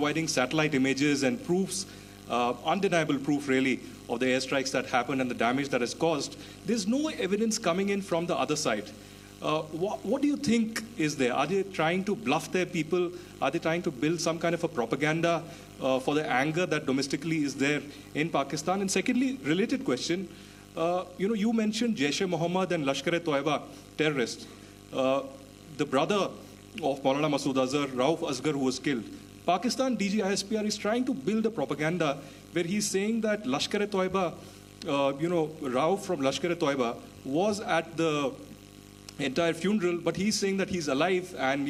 providing satellite images and proofs, undeniable proof really, of the airstrikes that happened and the damage that is caused. There's no evidence coming in from the other side. What do you think is there? Are they trying to bluff their people? Are they trying to build some kind of a propaganda for the anger that domestically is there in Pakistan? And secondly, related question, you mentioned Jaish-e-Mohammed and Lashkar-e-Toiba terrorists. The brother of Maulana Masood Azhar, Rauf Asghar, who was killed. Pakistan DGISPR is trying to build a propaganda where he's saying that Lashkar-e-Toiba, Rauf from Lashkar-e-Toiba was at the entire funeral, but he's saying that he's alive, and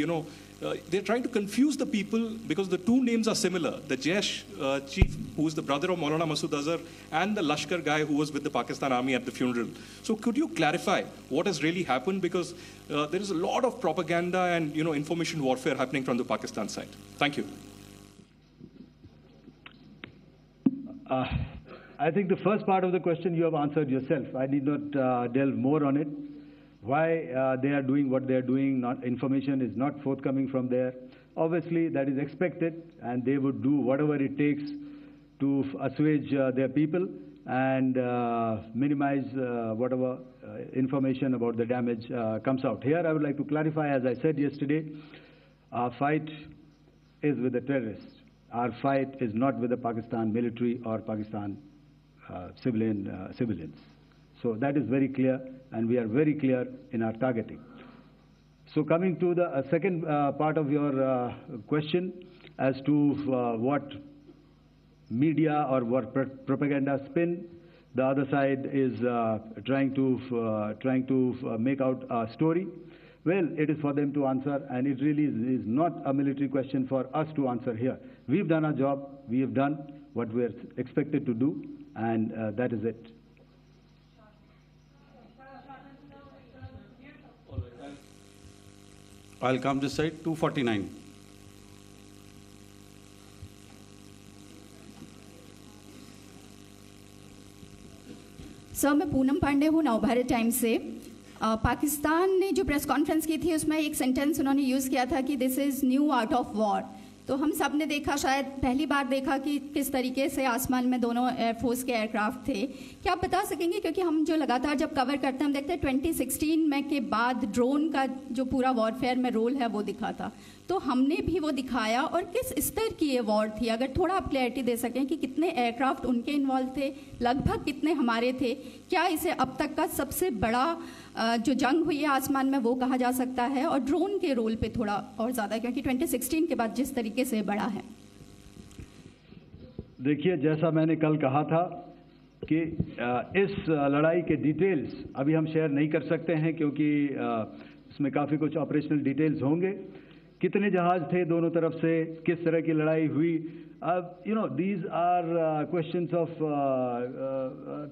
they're trying to confuse the people because the two names are similar. The Jaish chief, who is the brother of Maulana Masood Azhar, and the Lashkar guy who was with the Pakistan army at the funeral. So could you clarify what has really happened? Because there is a lot of propaganda and information warfare happening from the Pakistan side. Thank you. I think the first part of the question you have answered yourself. I need not delve more on it. Why they are doing what they are doing, information is not forthcoming from there. Obviously, that is expected, and they would do whatever it takes to assuage their people and minimize whatever information about the damage comes out. Here, I would like to clarify, as I said yesterday, our fight is with the terrorists. Our fight is not with the Pakistan military or Pakistan civilians. So that is very clear, and we are very clear in our targeting. So coming to the second part of your question as to what media or what propaganda spin the other side is trying to make out a story. Well, it is for them to answer, and it really is not a military question for us to answer here. We've done our job. We have done what we're expected to do, and that is it. I'll come this side, 249. Sir, मैं पूनम पांडे हूँ Navbharat times से। पाकिस्तान ने जो press conference की थी उसमें एक sentence उन्होंने यूज़ किया था कि this is new art of war. तो हम सब ने देखा, शायद पहली बार देखा कि किस तरीके से आसमान में दोनों एयरफोर्स के एयरक्राफ्ट थे। क्या आप बता सकेंगे, क्योंकि हम जो लगातार जब कवर करते हैं हम देखते हैं 2016 में के बाद ड्रोन का जो पूरा वॉरफेयर में रोल है वो दिखा था, तो हमने भी वो दिखाया, और किस स्तर की ये वॉर थी? अगर थोड़ा आप क्लैरिटी दे सकें कि कितने एयरक्राफ्ट उनके इन्वॉल्व थे, लगभग कितने हमारे थे, क्या इसे अब तक का सबसे बड़ा जो जंग हुई है आसमान में वो कहा जा सकता है, और ड्रोन के रोल पे थोड़ा और ज़्यादा, क्योंकि 2016 के बाद जिस तरीके से बढ़ा है। देखिए, जैसा मैंने कल कहा था कि इस लड़ाई के डिटेल्स अभी हम शेयर नहीं कर सकते हैं, क्योंकि इसमें काफ़ी कुछ ऑपरेशनल डिटेल्स होंगे। कितने जहाज थे दोनों तरफ से, किस तरह की लड़ाई हुई, these are questions of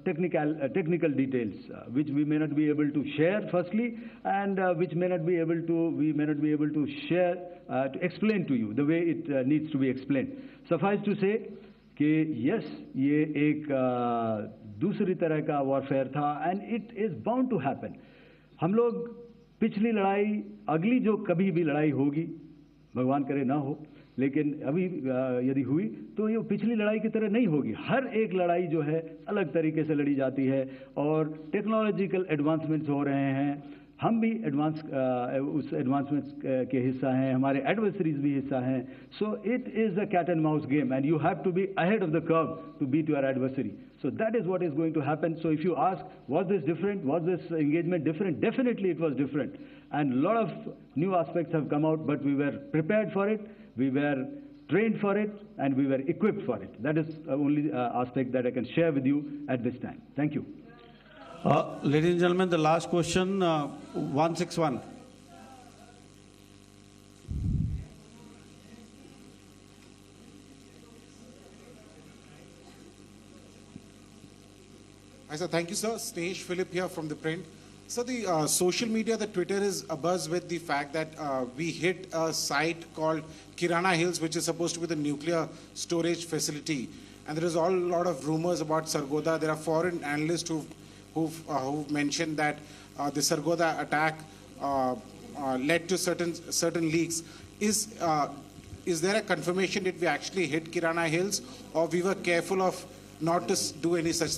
technical details which we may not be able to share firstly, and which we may not be able to share to explain to you the way it needs to be explained. Suffice to say कि yes, ये एक दूसरी तरह का warfare था, and it is bound to happen. हम लोग पिछली लड़ाई, अगली जो कभी भी लड़ाई होगी, भगवान करे ना हो, लेकिन अभी यदि हुई तो ये पिछली लड़ाई की तरह नहीं होगी। हर एक लड़ाई जो है अलग तरीके से लड़ी जाती है, और टेक्नोलॉजिकल एडवांसमेंट्स हो रहे हैं। हम भी उस एडवांसमेंट्स के हिस्सा हैं, हमारे एडवर्सरीज भी हिस्सा हैं। So it is a cat and mouse game, and you have to be ahead of the curve to beat your adversary. So that is what is going to happen. So if you ask, was this different? Was this engagement different? Definitely it was different. And a lot of new aspects have come out, but we were prepared for it, we were trained for it, and we were equipped for it. That is the only aspect that I can share with you at this time. Thank you. Ladies and gentlemen, the last question, 161. Hi, sir. Thank you, sir. Snesh Philip here from The Print. So the social media, the Twitter is abuzz with the fact that we hit a site called Kirana Hills, which is supposed to be the nuclear storage facility. And there is a lot of rumors about Sargodha. There are foreign analysts who've mentioned that the Sargodha attack led to certain leaks. Is is there a confirmation that we actually hit Kirana Hills, or we were careful of not to do any such